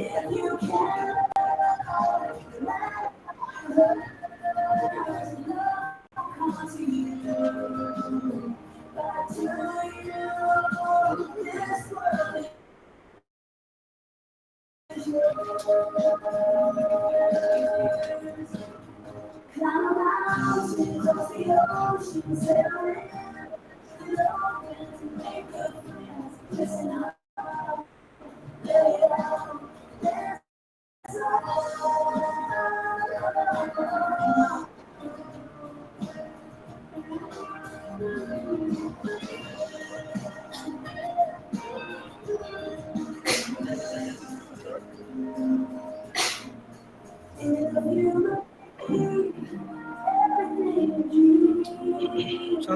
So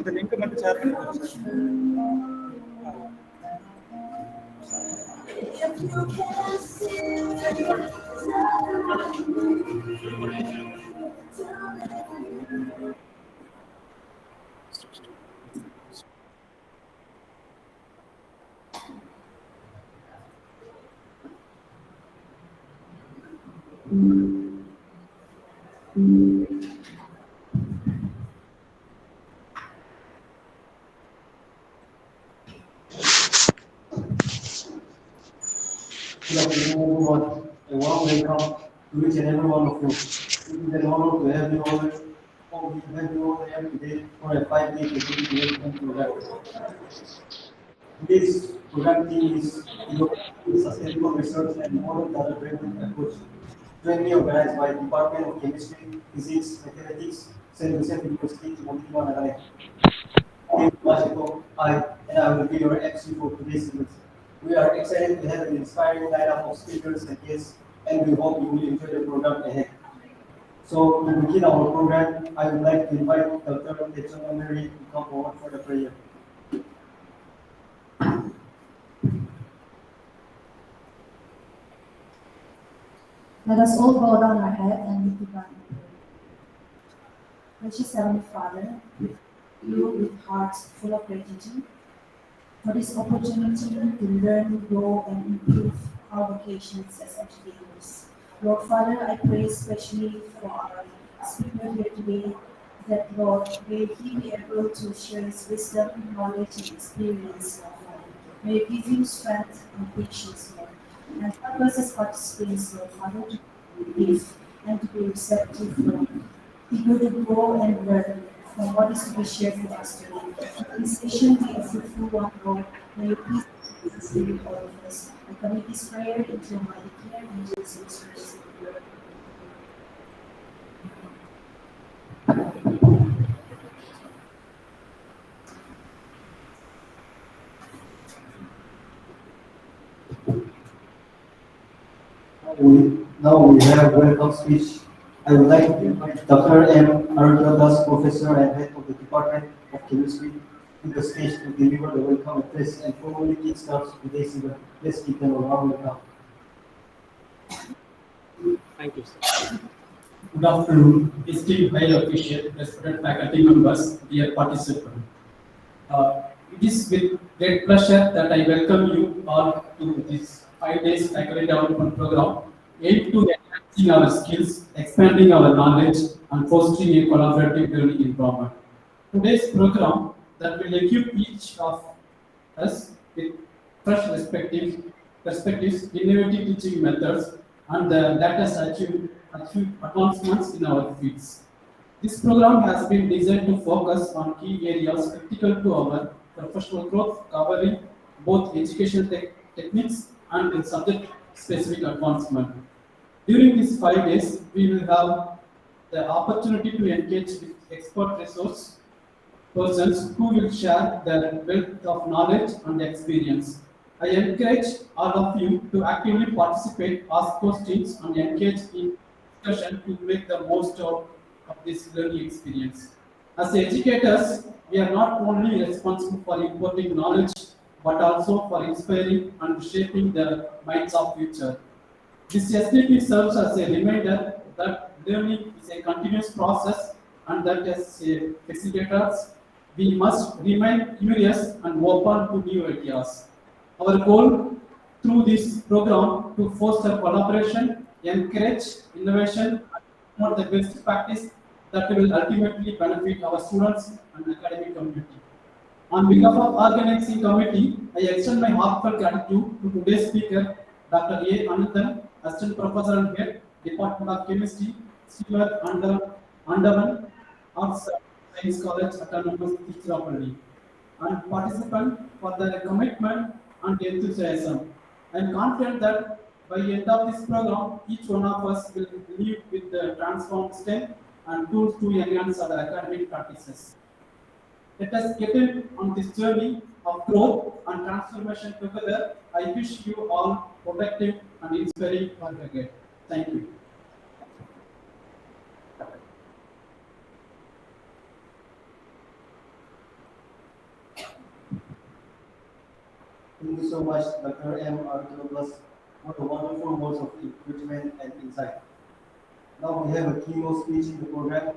the link must share. Good afternoon, everyone. A warm welcome to each and every one of you. It is an honor to have you all here today for a 5-day technical development program. Today's program theme is sustainable research and modern data-driven approach. Jointly organized by Department of Chemistry, Physics, Mathematics, St. Joseph University, Montreal. I will be your MC for today's event. We are excited to have an inspiring lineup of speakers and guests, and we hope you will enjoy the program ahead. So, to begin our program, I would like to invite Dr. Mary to come forward for the prayer. Let us all bow down our head and lift the God in prayer. Gracious Heavenly Father, you with hearts full of gratitude for this opportunity to learn, grow, and improve our vocations as educators. Lord Father, I pray especially for our speaker here today that, Lord, may he be able to share his wisdom, knowledge, and experience, Lord Father. May you give him strength and patience, Lord, and help us as participants, Lord Father, to live and to be receptive, Lord, eager to grow and learn from what is to be shared with us today. This session be a fruitful one, Lord. May you please sustain all of us. I commit this prayer into your mighty care in Jesus Christ. Now we have welcome speech. I would like to invite Dr. M. Arjuna, Professor and Head of the Department of Chemistry, to the stage to deliver the welcome address and formally kickstart today's event. Let's give them a warm welcome. Thank you, sir. Good afternoon, esteemed high official, respected faculty members, dear participants. It is with great pleasure that I welcome you all to this 5 days faculty development program aimed to enhancing our skills, expanding our knowledge, and fostering a collaborative learning environment. Today's program that will equip each of us with fresh perspectives, innovative teaching methods, and the latest achieve advancements in our fields. This program has been designed to focus on key areas critical to our professional growth, covering both education techniques and subject-specific advancement. During these 5 days, we will have the opportunity to engage with expert resource persons who will share their wealth of knowledge and experience. I encourage all of you to actively participate, ask questions, and engage in discussion to make the most of this learning experience. As educators, we are not only responsible for imparting knowledge, but also for inspiring and shaping the minds of future. This SDP serves as a reminder that learning is a continuous process and that as facilitators, we must remain curious and open to new ideas. Our goal through this program to foster collaboration, encourage innovation, and promote the best practice that will ultimately benefit our students and academic community. On behalf of organizing committee, I extend my heartfelt gratitude to today's speaker, Dr. A. Ananthan, Assistant Professor and Head, Department of Chemistry, Srimad Andaman, Arts Science College, Autonomous Tiruchirappalli, and participant for their commitment and enthusiasm. I am confident that by the end of this program, each one of us will leave with the transformed strength and tools to enhance our academic practices. Let us get in on this journey of growth and transformation together. I wish you all productive and inspiring work ahead. Thank you. Thank you so much, Dr. M. R. Douglas, for the wonderful words of encouragement and insight. Now we have a keynote speech in the program.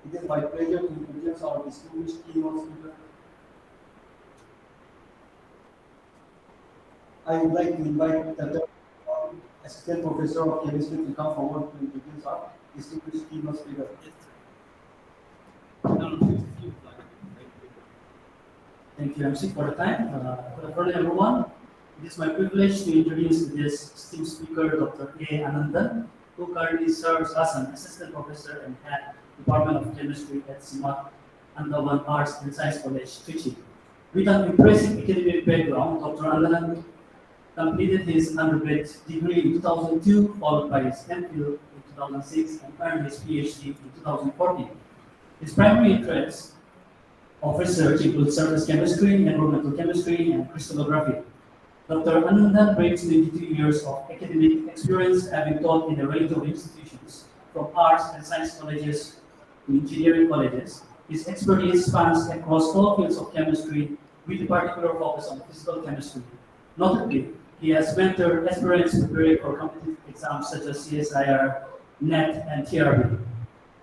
It is my pleasure to introduce our distinguished keynote speaker. I would like to invite Dr. Assistant Professor of Chemistry to come forward to introduce our distinguished keynote speaker. Thank you, MC, for the time. Good afternoon, everyone. It is my privilege to introduce this esteemed speaker, Dr. A. Ananthan, who currently serves as an assistant professor and head Department of Chemistry at Srimad Andaman Arts and Science College, Trichy. With an impressive academic background, Dr. Ananthan completed his undergraduate degree in 2002, followed by his MPhil in 2006, and earned his PhD in 2014. His primary interests of research include surface chemistry, environmental chemistry, and crystallography. Dr. Ananthan brings 22 years of academic experience, having taught in a range of institutions, from arts and science colleges to engineering colleges. His expertise spans across all fields of chemistry, with a particular focus on physical chemistry. Notably, he has mentored aspirants preparing for competitive exams such as CSIR, NET, and TRB.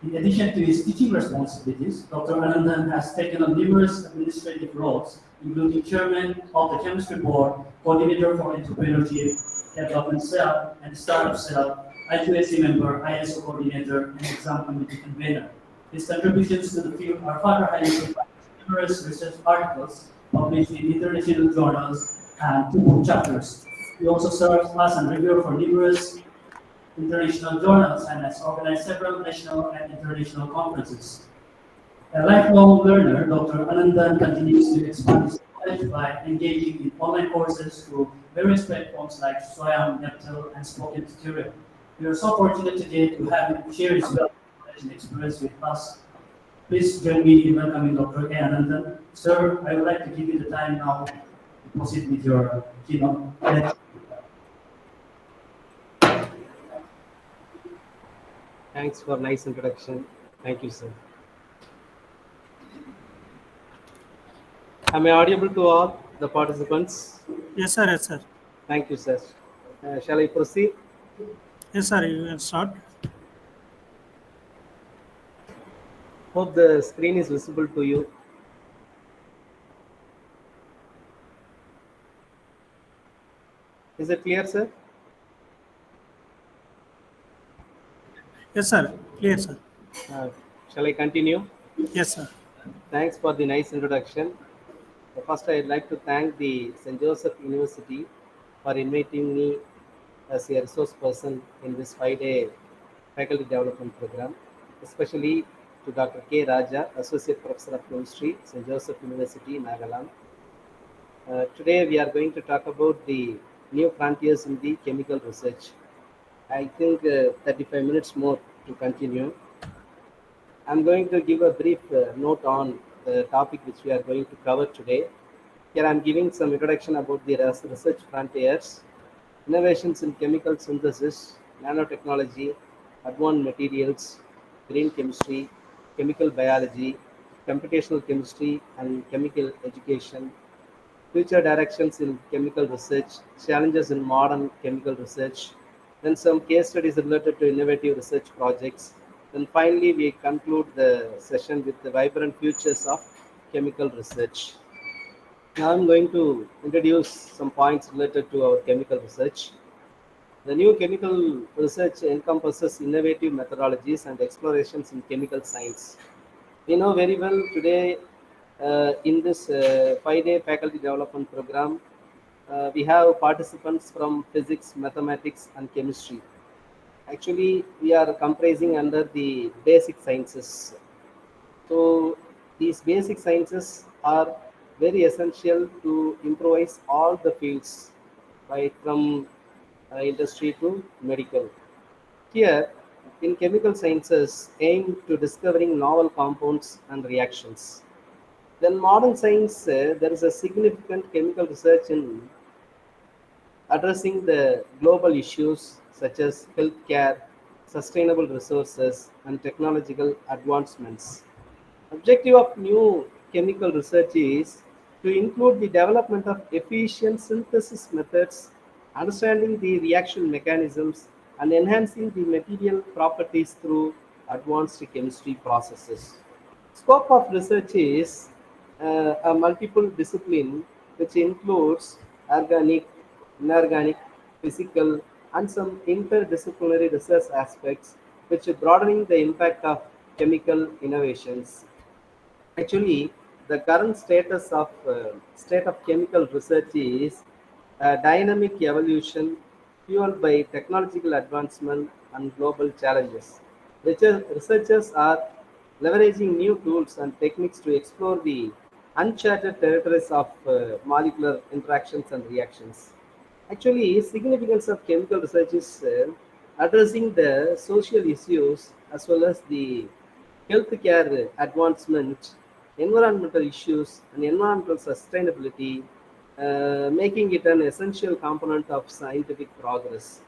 In addition to his teaching responsibilities, Dr. Ananthan has taken on numerous administrative roles, including chairman of the chemistry board, coordinator for entrepreneurship, development cell, and startup cell, I2SC member, ISO coordinator, and exam committee convener. His contributions to the field are further highlighted by numerous research articles published in international journals and 2 book chapters. He also serves as a reviewer for numerous international journals and has organized several national and international conferences. A lifelong learner, Dr. Ananthan continues to expand his knowledge by engaging in online courses through various platforms like Swayam, Neptal, and Spoken Tutorial. We are so fortunate today to have him share his wealth of knowledge and experience with us. Please join me in welcoming Dr. A. Ananthan. Sir, I would like to give you the time now to proceed with your keynote. Thanks for nice introduction. Thank you, sir. Am I audible to all the participants? Yes, sir. Yes, sir. Thank you, sir. Shall I proceed? Yes, sir. You can start. Hope the screen is visible to you. Is it clear, sir? Yes, sir. Clear, sir. Uh, shall I continue? Yes, sir. Thanks for the nice introduction. First, I'd like to thank the St. Joseph University for inviting me as a resource person in this 5-day faculty development program, especially to Dr. K. Raja, Associate Professor of Chemistry, St. Joseph University, Nagaland. Today, we are going to talk about the new frontiers in the chemical research. I think 35 minutes more to continue. I'm going to give a brief note on the topic which we are going to cover today. Here I'm giving some introduction about the research frontiers, innovations in chemical synthesis, nanotechnology, advanced materials, green chemistry, chemical biology, computational chemistry, and chemical education, future directions in chemical research, challenges in modern chemical research, then some case studies related to innovative research projects. Then finally, we conclude the session with the vibrant futures of chemical research. Now I'm going to introduce some points related to our chemical research. The new chemical research encompasses innovative methodologies and explorations in chemical science. We know very well today in this 5-day faculty development program, we have participants from physics, mathematics, and chemistry. Actually, we are comprising under the basic sciences. So, these basic sciences are very essential to improvise all the fields, right from industry to medical. Here, in chemical sciences, aim to discovering novel compounds and reactions. Then modern science, there is a significant chemical research in addressing the global issues such as healthcare, sustainable resources, and technological advancements. Objective of new chemical research is to include the development of efficient synthesis methods, understanding the reaction mechanisms, and enhancing the material properties through advanced chemistry processes. Scope of research is a multiple discipline which includes organic, inorganic, physical, and some interdisciplinary research aspects which broadening the impact of chemical innovations. Actually, the current state of chemical research is a dynamic evolution fueled by technological advancement and global challenges. Researchers are leveraging new tools and techniques to explore the uncharted territories of molecular interactions and reactions. Actually, significance of chemical research is addressing the social issues as well as the healthcare advancement, environmental issues, and environmental sustainability, making it an essential component of scientific progress.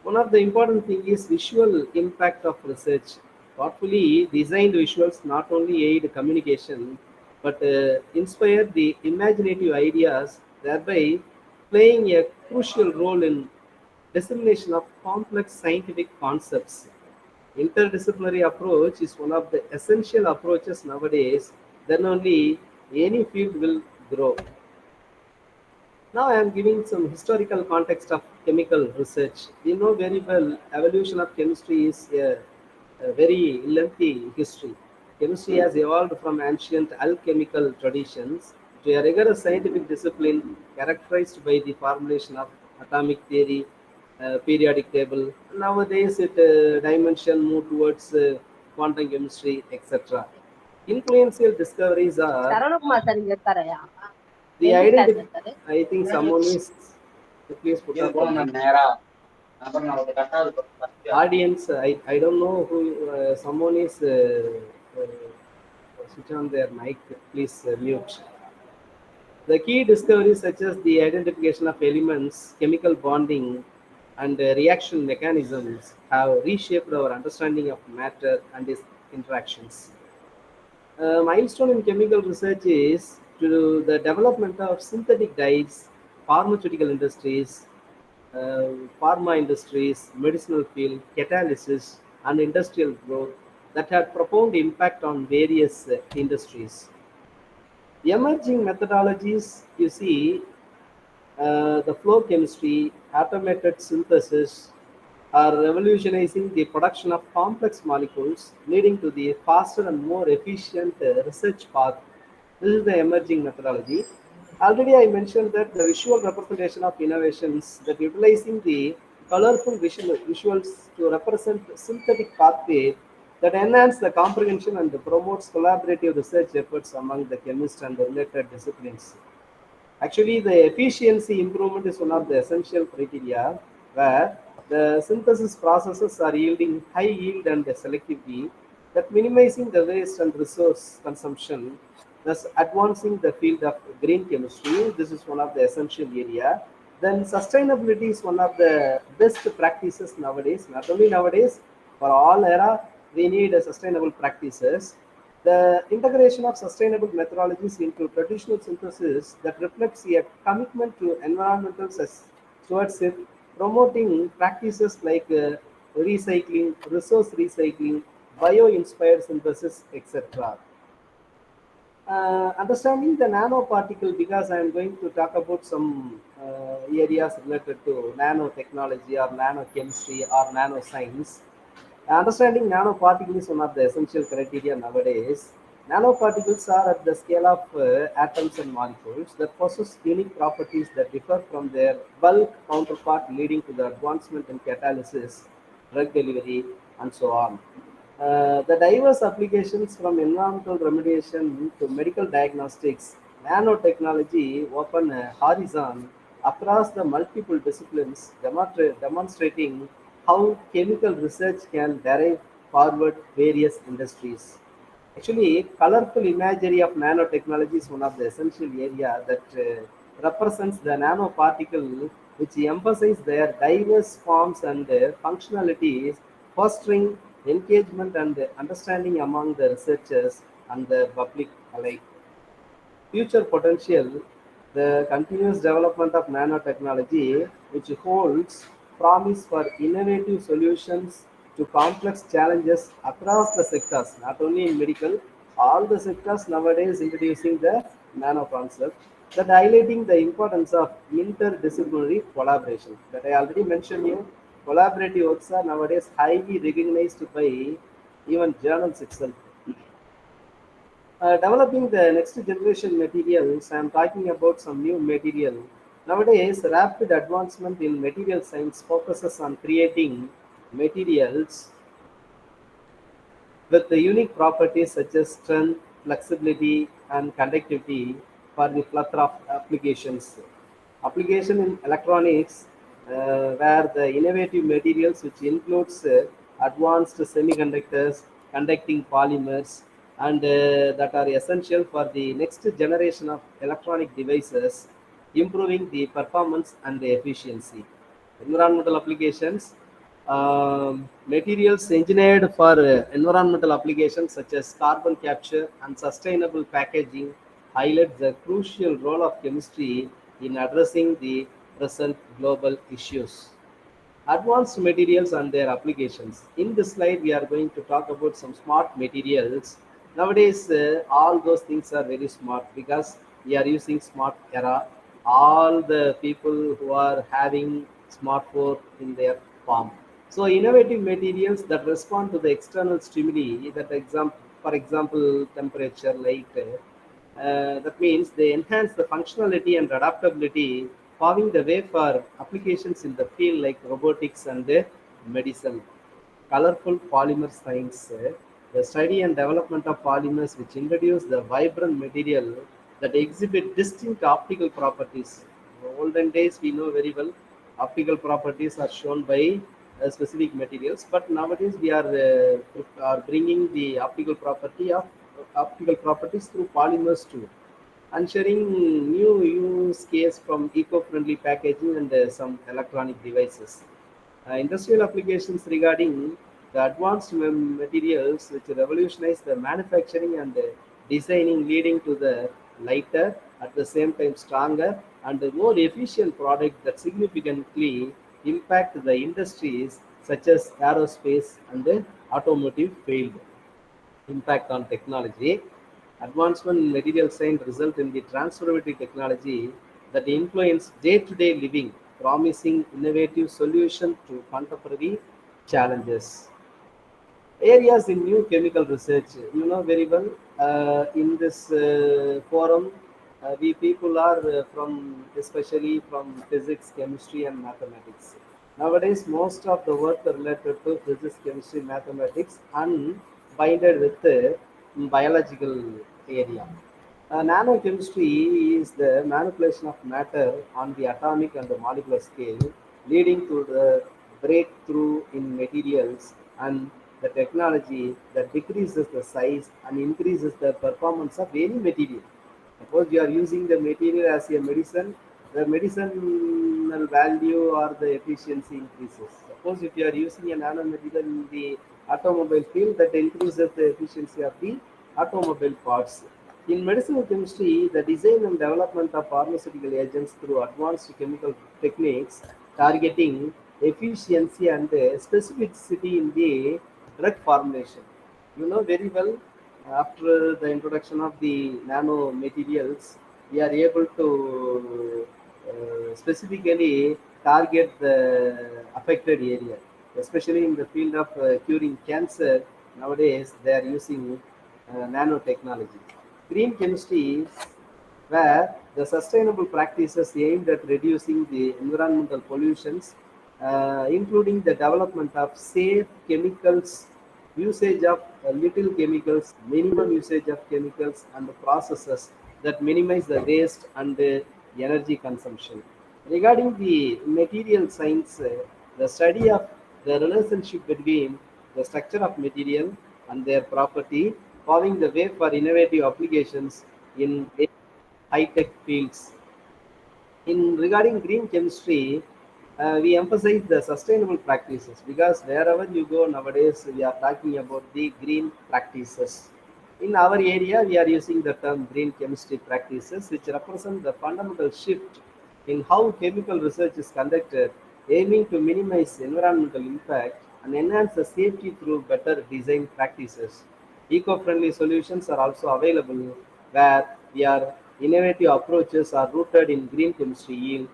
One of the important thing is visual impact of research. Thoughtfully designed visuals not only aid communication but inspire the imaginative ideas, thereby playing a crucial role in dissemination of complex scientific concepts. Interdisciplinary approach is one of the essential approaches nowadays. Then only any field will grow. Now I am giving some historical context of chemical research. We know very well evolution of chemistry is a very lengthy history. Chemistry has evolved from ancient alchemical traditions to a rigorous scientific discipline characterized by the formulation of atomic theory, periodic table. Nowadays, it dimension move towards quantum chemistry, etc. Influential discoveries are Sharanakumar sir ಹಿಂಗೆ ಇರ್ತಾರಯ್ಯ the ಎಲ್ಲಿ class identity. ಇರ್ತಾರೆ I think someone is. Please put up the audience. I don't know who. Someone is switch on their mic. Please mute. The key discoveries, such as the identification of elements, chemical bonding, and reaction mechanisms, have reshaped our understanding of matter and its interactions. A milestone in chemical research is to the development of synthetic dyes, pharmaceutical industries, pharma industries, medicinal field, catalysis, and industrial growth that had profound impact on various industries. Emerging methodologies, you see, the flow chemistry, automated synthesis are revolutionizing the production of complex molecules, leading to the faster and more efficient research path. This is the emerging methodology. Already I mentioned that the visual representation of innovations that utilizing the colorful visuals to represent synthetic pathway that enhance the comprehension and promotes collaborative research efforts among the chemists and the related disciplines. Actually, the efficiency improvement is one of the essential criteria where the synthesis processes are yielding high yield and selectivity, that minimizing the waste and resource consumption, thus advancing the field of green chemistry. This is one of the essential area. Then sustainability is one of the best practices nowadays. Not only nowadays, for all era, we need a sustainable practices. The integration of sustainable methodologies into traditional synthesis that reflects a commitment to environmental stewardship, promoting practices like recycling, resource recycling, bio-inspired synthesis, etc. Understanding the nanoparticle, because I am going to talk about some areas related to nanotechnology or nanochemistry or nanoscience. Understanding nanoparticles is one of the essential criteria nowadays. Nanoparticles are at the scale of atoms and molecules that possess unique properties that differ from their bulk counterpart, leading to the advancement in catalysis, drug delivery, and so on. The diverse applications from environmental remediation to medical diagnostics, nanotechnology open a horizon across the multiple disciplines, demonstrating how chemical research can derive forward various industries. Actually, colorful imagery of nanotechnology is one of the essential area that represents the nanoparticle, which emphasize their diverse forms and functionalities, fostering engagement and understanding among the researchers and the public alike. Future potential, the continuous development of nanotechnology, which holds promise for innovative solutions to complex challenges across the sectors, not only in medical, all the sectors nowadays introducing the nano concept, that highlighting the importance of interdisciplinary collaboration. That I already mentioned you, collaborative works are nowadays highly recognized by even journals itself. Developing the next generation materials, I am talking about some new material. Nowadays, rapid advancement in material science focuses on creating materials with the unique properties such as strength, flexibility, and conductivity for the plethora of applications. Application in electronics, where the innovative materials, which includes advanced semiconductors, conducting polymers, and that are essential for the next generation of electronic devices, improving the performance and the efficiency. Environmental applications, materials engineered for environmental applications such as carbon capture and sustainable packaging highlight the crucial role of chemistry in addressing the present global issues. Advanced materials and their applications. In this slide, we are going to talk about some smart materials. Nowadays, all those things are very smart because we are using smart era. All the people who are having smartphone in their palm. So, innovative materials that respond to the external stimuli. For example, temperature, light. That means they enhance the functionality and adaptability, paving the way for applications in the field like robotics and medicine. Colorful polymer science, the study and development of polymers which introduce the vibrant material that exhibit distinct optical properties. In the olden days, we know very well optical properties are shown by specific materials, but nowadays we are bringing the optical properties through polymers too, and sharing new use case from eco-friendly packaging and some electronic devices. Industrial applications regarding the advanced materials which revolutionize the manufacturing and designing, leading to the lighter, at the same time stronger and more efficient product that significantly impact the industries such as aerospace and the automotive field. Impact on technology. Advancement in material science result in the transformative technology that influence day-to-day living, promising innovative solutions to contemporary challenges. Areas in new chemical research. You know very well, in this forum, we people are from, especially from physics, chemistry, and mathematics. Nowadays, most of the work related to physics, chemistry, mathematics, and binded with the biological area. Nanochemistry is the manipulation of matter on the atomic and the molecular scale, leading to the breakthrough in materials and the technology that decreases the size and increases the performance of any material. Suppose you are using the material as a medicine, the medicinal value or the efficiency increases. Suppose if you are using a nanomaterial in the automobile field, that increases the efficiency of the automobile parts. In medicinal chemistry, the design and development of pharmaceutical agents through advanced chemical techniques targeting efficiency and specificity in the drug formulation. You know very well, after the introduction of the nano materials, we are able to specifically target the affected area, especially in the field of curing cancer. Nowadays, they are using nanotechnology. Green chemistry, where the sustainable practices aimed at reducing the environmental pollutions, including the development of safe chemicals, usage of little chemicals, minimum usage of chemicals, and the processes that minimize the waste and energy consumption. Regarding the material science, the study of the relationship between the structure of material and their property, paving the way for innovative applications in high-tech fields. In regarding green chemistry, we emphasize the sustainable practices because wherever you go nowadays, we are talking about the green practices. In our area, we are using the term green chemistry practices, which represent the fundamental shift in how chemical research is conducted, aiming to minimize environmental impact and enhance the safety through better design practices. Eco-friendly solutions are also available where their innovative approaches are rooted in green chemistry yield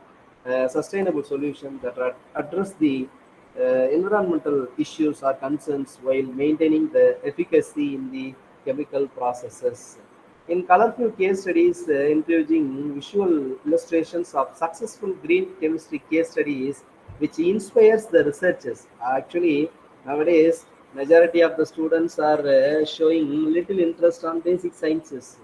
sustainable solutions that address the environmental issues or concerns while maintaining the efficacy in the chemical processes. In colorful case studies, including visual illustrations of successful green chemistry case studies, which inspires the researchers. Actually, nowadays, majority of the students are showing little interest on basic sciences.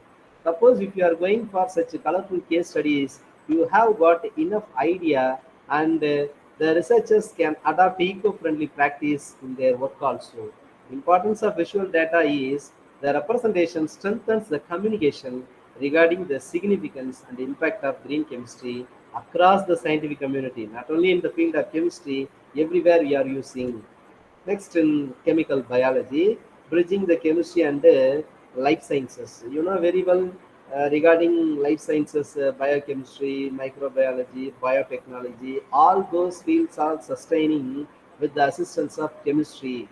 Suppose if you are going for such colorful case studies, you have got enough idea and the researchers can adopt eco-friendly practice in their work also. Importance of visual data is the representation strengthens the communication regarding the significance and impact of green chemistry across the scientific community, not only in the field of chemistry, everywhere we are using. Next, in chemical biology, bridging the chemistry and life sciences. You know very well regarding life sciences, biochemistry, microbiology, biotechnology, all those fields are sustaining with the assistance of chemistry.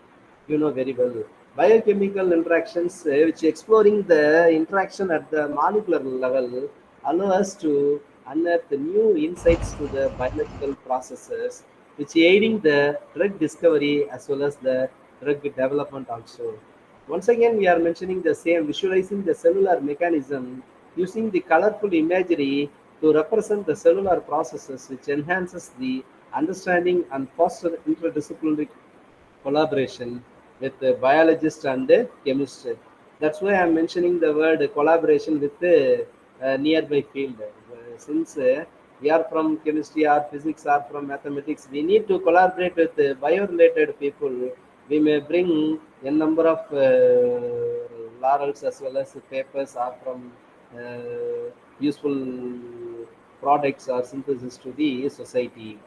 You know very well. Biochemical interactions, which exploring the interaction at the molecular level, allow us to unearth new insights to the biological processes, which aiding the drug discovery as well as the drug development also. Once again, we are mentioning the same, visualizing the cellular mechanism using the colorful imagery to represent the cellular processes, which enhances the understanding and foster interdisciplinary collaboration with the biologist and the chemist. That's why I'm mentioning the word collaboration with the nearby field. Since we are from chemistry or physics or from mathematics, we need to collaborate with bio-related people. We may bring a number of laurels as well as papers are from useful products or synthesis to the society.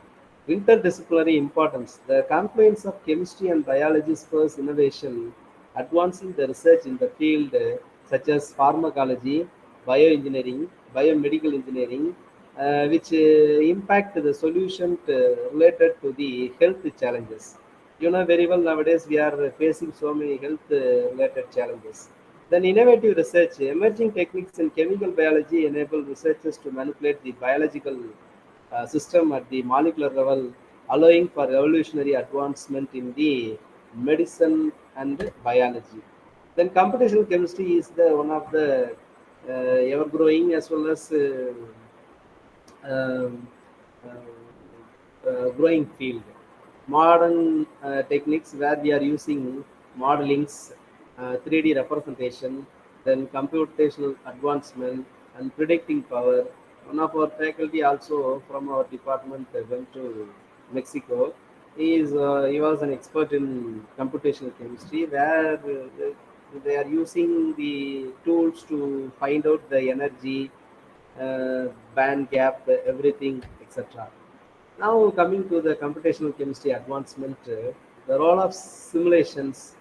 Interdisciplinary importance. The confluence of chemistry and biology spurs innovation, advancing the research in the field such as pharmacology, bioengineering, biomedical engineering, which impact the solution related to the health challenges. You know very well nowadays we are facing so many health related challenges. Then innovative research, emerging techniques in chemical biology enable researchers to manipulate the biological system at the molecular level, allowing for revolutionary advancement in the medicine and biology. Then computational chemistry is the one of the ever growing as well as um, growing field. Modern techniques where we are using modelings, 3D representation, then computational advancement and predicting power. One of our faculty also from our department went to Mexico. He was an expert in computational chemistry where they are using the tools to find out the energy, band gap, everything, etc. Now coming to the computational chemistry advancement, the role of simulations,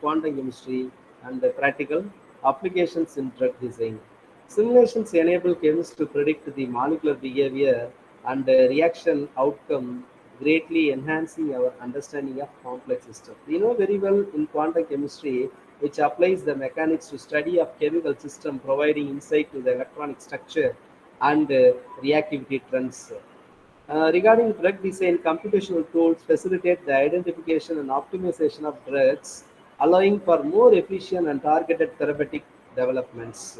quantum chemistry, and the practical applications in drug design. Simulations enable chemists to predict the molecular behavior and reaction outcome, greatly enhancing our understanding of complex systems. We know very well in quantum chemistry, which applies the mechanics to study of chemical system, providing insight to the electronic structure and reactivity trends. Regarding drug design, computational tools facilitate the identification and optimization of drugs, allowing for more efficient and targeted therapeutic developments.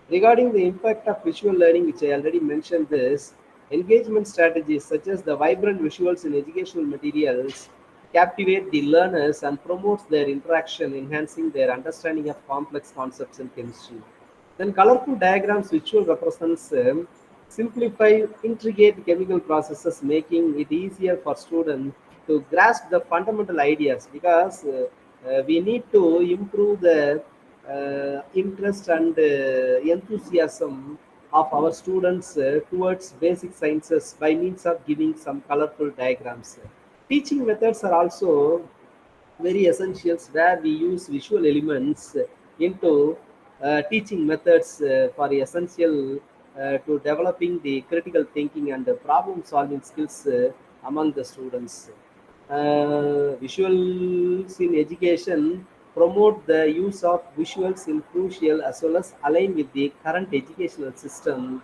Regarding the impact of visual learning, which I already mentioned this, engagement strategies such as the vibrant visuals in educational materials captivate the learners and promotes their interaction, enhancing their understanding of complex concepts in chemistry. Then colorful diagrams visual represents simplify intricate chemical processes, making it easier for students to grasp the fundamental ideas because we need to improve the interest and enthusiasm of our students towards basic sciences by means of giving some colorful diagrams. Teaching methods are also very essentials where we use visual elements into teaching methods for essential to developing the critical thinking and the problem solving skills among the students. Visuals in education promote the use of visuals in crucial as well as align with the current educational system.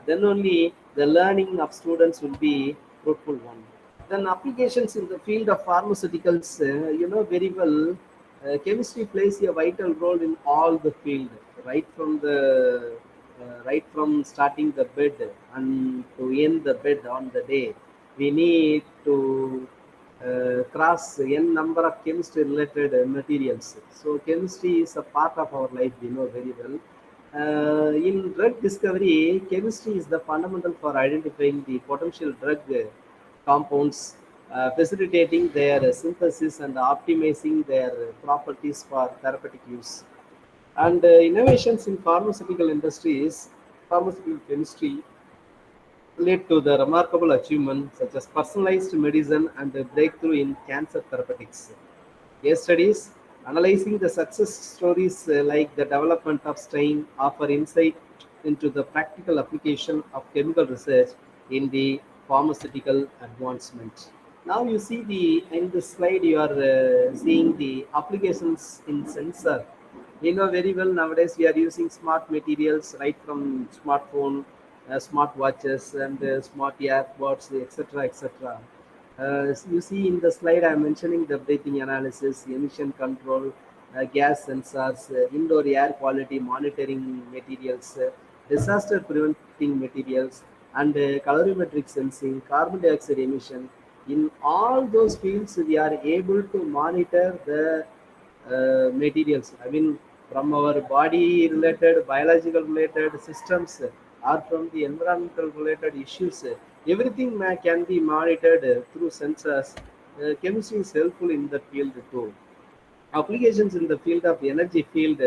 Then only the learning of students will be fruitful one. Then applications in the field of pharmaceuticals, very well, chemistry plays a vital role in all the field, right from the right from starting the bed and to end the bed on the day. We need to cross n number of chemistry related materials. So chemistry is a part of our life, we know very well. In drug discovery, chemistry is the fundamental for identifying the potential drug compounds, facilitating their synthesis and optimizing their properties for therapeutic use. And innovations in pharmaceutical industries, pharmaceutical chemistry led to the remarkable achievements such as personalized medicine and a breakthrough in cancer therapeutics. Case studies analyzing the success stories like the development of strain offer insight into the practical application of chemical research in the pharmaceutical advancement. Now you see the in this slide you are seeing the applications in sensor. You know very well nowadays we are using smart materials right from smartphone, smart watches and smart earbuds, etc. etc. You see in the slide, I'm mentioning the breathing analysis, emission control, gas sensors, indoor air quality monitoring materials, disaster preventing materials, and colorimetric sensing, carbon dioxide emission. In all those fields, we are able to monitor the materials. I mean, from our body related, biological related systems, or from the environmental related issues, everything can be monitored through sensors. Chemistry is helpful in that field too. Applications in the field of energy field,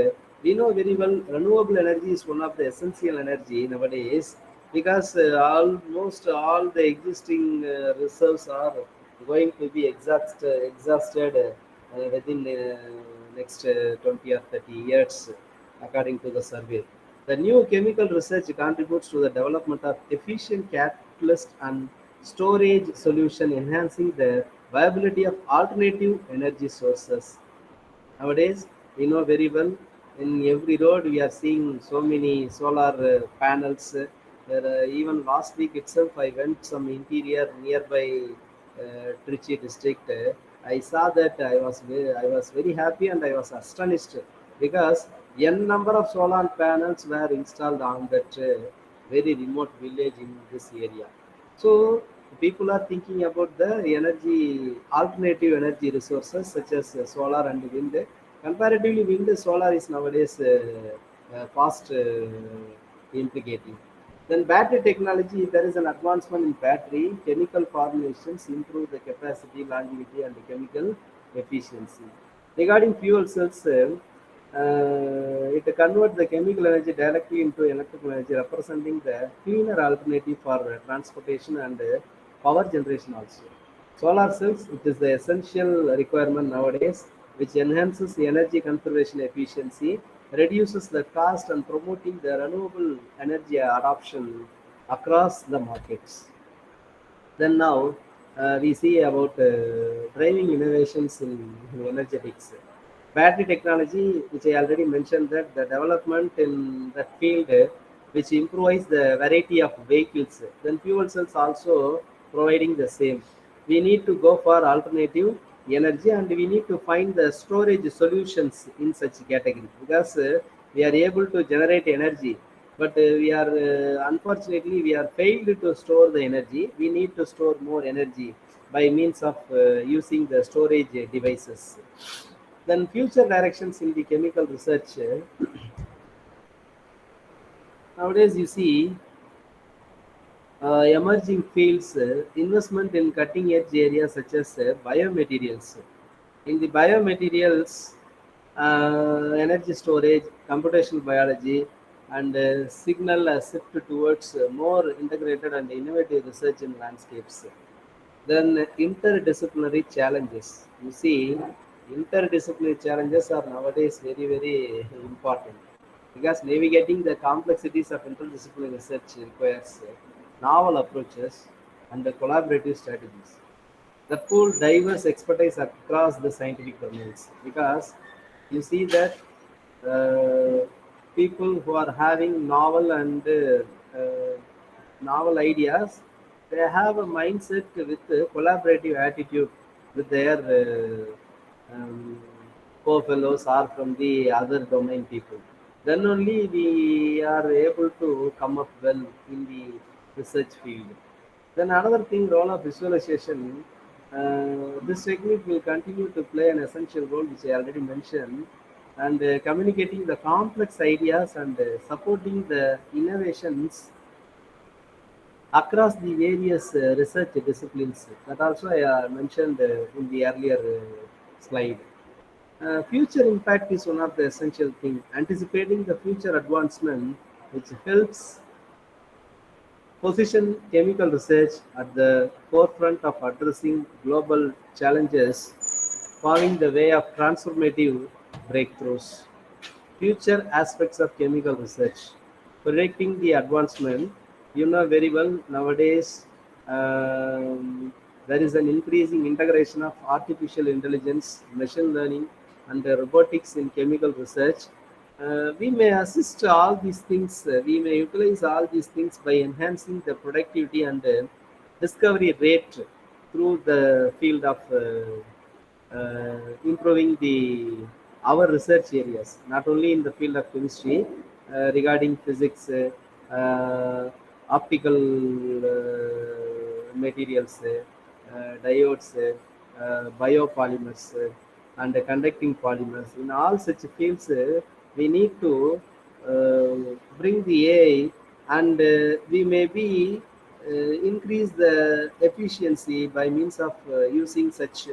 we know very well renewable energy is one of the essential energy nowadays because almost all the existing reserves are going to be exhausted within next 20 or 30 years according to the survey. The new chemical research contributes to the development of efficient catalyst and storage solution, enhancing the viability of alternative energy sources. Nowadays, we know very well in every road we are seeing so many solar panels. Even last week itself, I went some interior nearby Trichy district. I saw that I was very happy and I was astonished because n number of solar panels were installed on that very remote village in this area. So people are thinking about the energy, alternative energy resources such as solar and wind. Comparatively, wind solar is nowadays fast implicating. Then battery technology, there is an advancement in battery. Chemical formulations improve the capacity, longevity, and the chemical efficiency. Regarding fuel cells, it converts the chemical energy directly into electrical energy, representing the cleaner alternative for transportation and power generation also. Solar cells, it is the essential requirement nowadays, which enhances the energy conservation efficiency, reduces the cost, and promoting the renewable energy adoption across the markets. Then now we see about driving innovations in energetics. Battery technology, which I already mentioned that the development in that field which improves the variety of vehicles. Then fuel cells also providing the same. We need to go for alternative energy, and we need to find the storage solutions in such category, because we are able to generate energy, but we are unfortunately we are failed to store the energy. We need to store more energy by means of using the storage devices. Then future directions in the chemical research. Nowadays you see emerging fields, investment in cutting edge areas such as biomaterials. In the biomaterials, energy storage, computational biology, and signal shift towards more integrated and innovative research in landscapes. Then interdisciplinary challenges. You see, interdisciplinary challenges are nowadays very, very important, because navigating the complexities of interdisciplinary research requires novel approaches and collaborative strategies that pool diverse expertise across the scientific domains. Because you see that people who are having novel and novel ideas, they have a mindset with a collaborative attitude with their co-fellows or from the other domain people. Then only we are able to come up well in the research field. Then another thing, role of visualization. This technique will continue to play an essential role, which I already mentioned, and communicating the complex ideas and supporting the innovations across the various research disciplines. That also I mentioned in the earlier slide. Future impact is one of the essential things. Anticipating the future advancement, which helps position chemical research at the forefront of addressing global challenges, paving the way of transformative breakthroughs. Future aspects of chemical research. Predicting the advancement, you know very well nowadays there is an increasing integration of artificial intelligence, machine learning, and robotics in chemical research. We may assist all these things, we may utilize all these things by enhancing the productivity and discovery rate through the field of improving the our research areas, not only in the field of chemistry, regarding physics, optical materials, diodes, biopolymers, and conducting polymers. In all such fields, we need to bring the AI, and we may be increase the efficiency by means of using such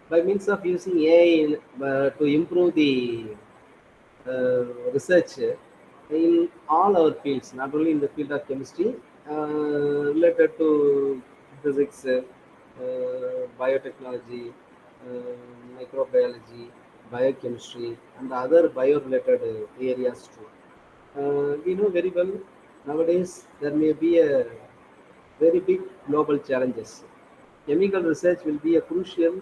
by means of using AI to improve the research in all our fields, not only in the field of chemistry, related to physics, biotechnology, microbiology, biochemistry, and other bio-related areas too. We know very well nowadays there may be a very big global challenges. Chemical research will be a crucial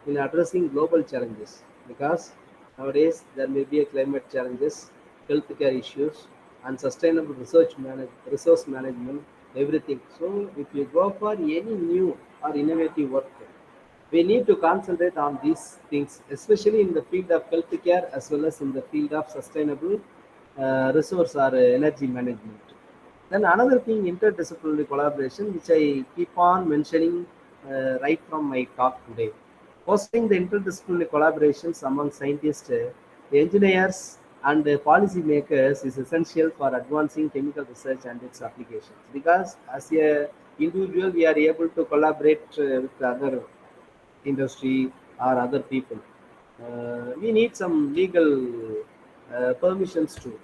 in addressing global challenges, because nowadays there may be a climate challenges, healthcare issues, and sustainable resource management, everything. So if you go for any new or innovative work, we need to concentrate on these things, especially in the field of healthcare as well as in the field of sustainable resource or energy management. Then another thing, interdisciplinary collaboration, which I keep on mentioning right from my talk today. Fostering the interdisciplinary collaborations among scientists, engineers, and policy makers is essential for advancing chemical research and its applications. Because as a individual, we are able to collaborate with other industry or other people. We need some legal permissions too.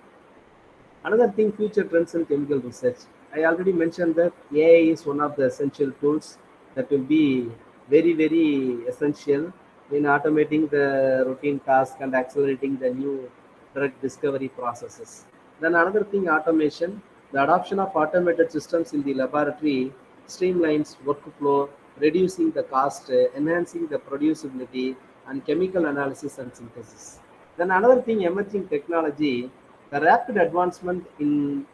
Another thing, future trends in chemical research. I already mentioned that AI is one of the essential tools that will be very, very essential in automating the routine task and accelerating the new drug discovery processes. Then another thing, automation. The adoption of automated systems in the laboratory streamlines workflow, reducing the cost, enhancing the producibility, and chemical analysis and synthesis. Then another thing, emerging technology, the rapid advancement in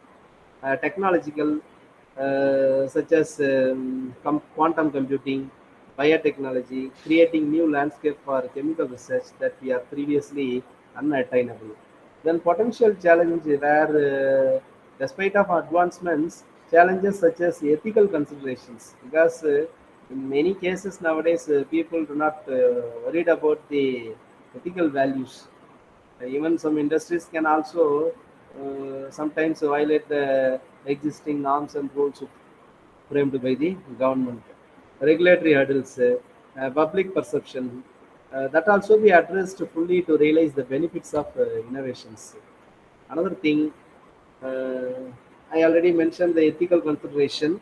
technological such as quantum computing, biotechnology, creating new landscape for chemical research that we are previously unattainable. Then potential challenge where, despite of advancements, challenges such as ethical considerations, because in many cases nowadays people do not worried about the ethical values. Even some industries can also sometimes violate the existing norms and rules framed by the government. Regulatory hurdles, public perception, that also be addressed fully to realize the benefits of innovations. Another thing, uh, I already mentioned the ethical consideration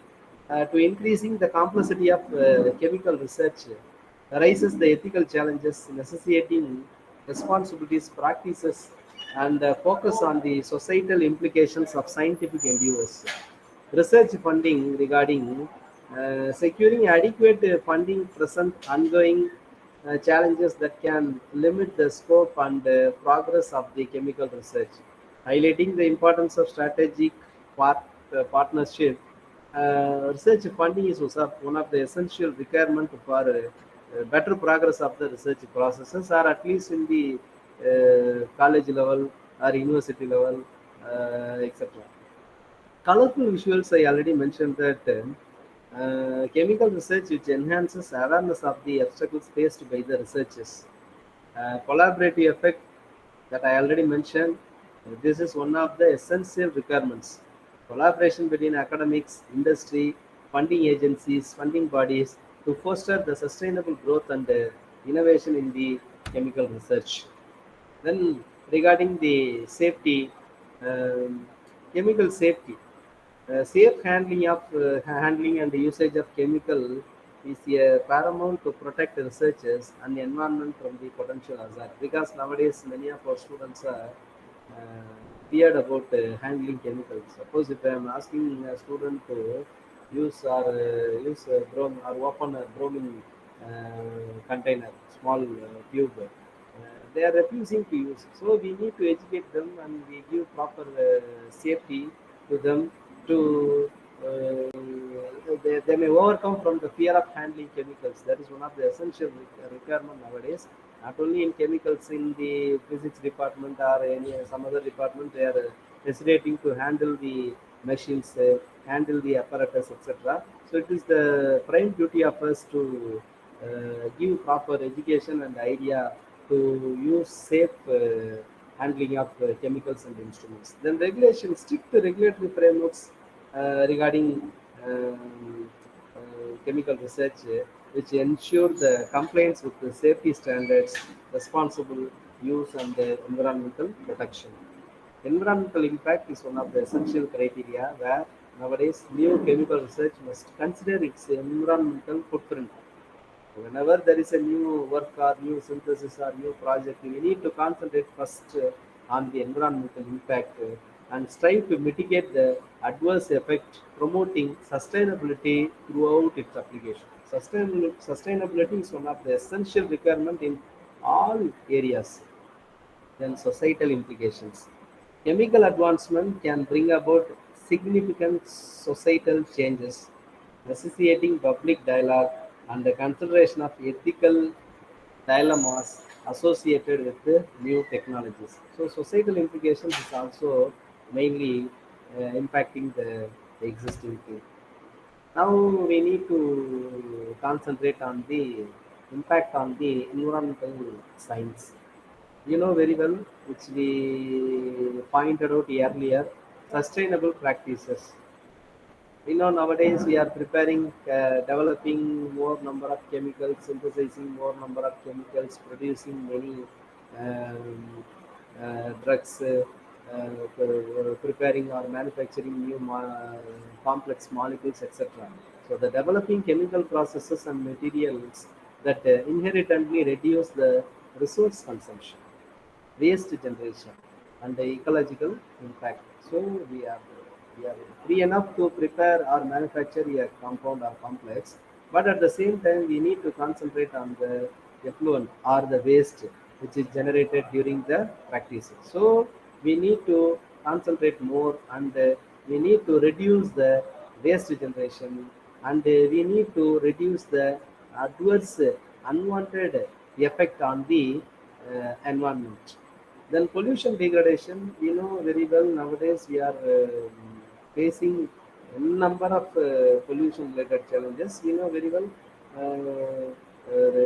to increasing the complexity of chemical research raises the ethical challenges necessitating responsibilities, practices, and focus on the societal implications of scientific endeavors. Research funding regarding securing adequate funding present ongoing challenges that can limit the scope and progress of the chemical research, highlighting the importance of strategic part, partnership. Research funding is also one of the essential requirement for better progress of the research processes, or at least in the college level or university level, etc. Colorful visuals, I already mentioned that chemical research which enhances awareness of the obstacles faced by the researchers. Collaborative effect that I already mentioned, this is one of the essential requirements. Collaboration between academics, industry, funding agencies, funding bodies to foster the sustainable growth and innovation in the chemical research. Then regarding the safety, um, chemical safety, safe handling and usage of chemical is a paramount to protect researchers and the environment from the potential hazard. Because nowadays many of our students are feared about handling chemicals. Suppose if I am asking a student to use brom or open a bromine container, small tube, they are refusing to use. So we need to educate them and we give proper safety to them to they may overcome from the fear of handling chemicals. That is one of the essential requirement nowadays. Not only in chemicals, in the physics department or any some other department, they are hesitating to handle the machines, handle the apparatus, etc. So it is the prime duty of us to give proper education and idea to use safe handling of chemicals and instruments. Then regulation, strict regulatory frameworks regarding chemical research, which ensure the compliance with the safety standards, responsible use, and environmental protection. Environmental impact is one of the essential criteria where nowadays new chemical research must consider its environmental footprint. Whenever there is a new work or new synthesis or new project, we need to concentrate first on the environmental impact and strive to mitigate the adverse effect, promoting sustainability throughout its application. Sustainability is one of the essential requirement in all areas. Then societal implications. Chemical advancement can bring about significant societal changes, necessitating public dialogue and the consideration of ethical dilemmas associated with the new technologies. So, societal implications is also mainly impacting the existing thing. Now we need to concentrate on the impact on the environmental science. You know very well, which we pointed out earlier, sustainable practices. We know nowadays we are preparing, developing more number of chemicals, synthesizing more number of chemicals, producing many drugs. preparing or manufacturing new complex molecules, etc. So the developing chemical processes and materials that inherently reduce the resource consumption, waste generation, and the ecological impact. So we are free enough to prepare or manufacture a compound or complex, but at the same time we need to concentrate on the effluent or the waste which is generated during the practice. So we need to concentrate more, and we need to reduce the waste generation, and we need to reduce the adverse unwanted effect on the environment. Then pollution degradation, we know very well nowadays we are facing a number of pollution related challenges. We know very well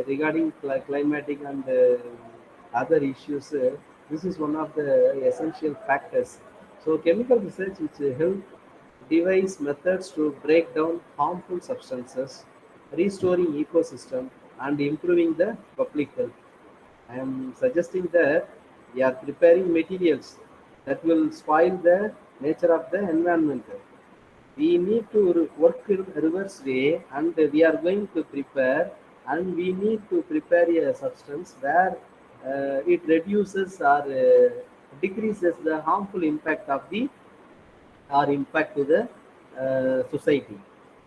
regarding climatic and other issues. This is one of the essential factors. So chemical research which help devise methods to break down harmful substances, restoring ecosystem, and improving the public health. I am suggesting that we are preparing materials that will spoil the nature of the environment. We need to work in reverse way, and we are going to prepare, and we need to prepare a substance where it reduces or decreases the harmful impact of the or impact to the society.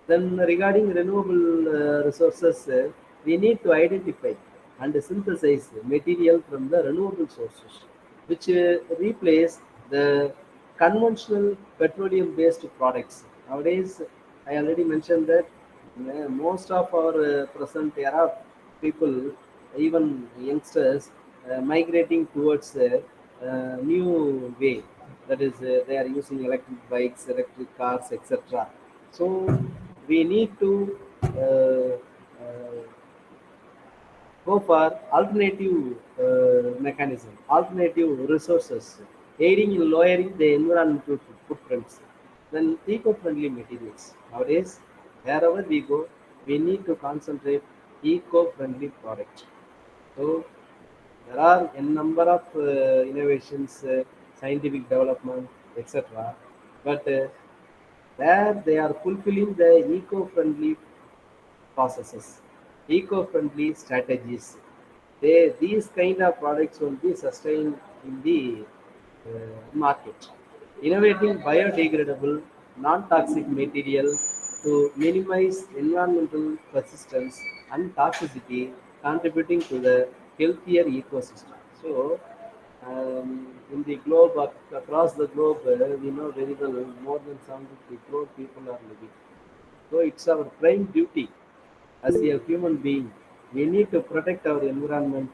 Then regarding renewable resources, we need to identify and synthesize material from the renewable sources, which replace the conventional petroleum-based products. Nowadays, I already mentioned that most of our present era people, even youngsters, migrating towards a new way. That is, they are using electric bikes, electric cars, etc. So we need to go for alternative alternative resources, aiding in lowering the environmental footprints. Then eco-friendly materials. Nowadays, wherever we go, we need to concentrate eco-friendly product. So there are a number of innovations, scientific development, etc. But where they are fulfilling the eco-friendly processes, eco-friendly strategies. These kind of products will be sustained in the market. Innovating biodegradable, non-toxic material to minimize environmental persistence and toxicity, contributing to the healthier ecosystem. So, in the globe, across the globe, we know very well more than 70 crore people are living. So it's our prime duty as a human being. We need to protect our environment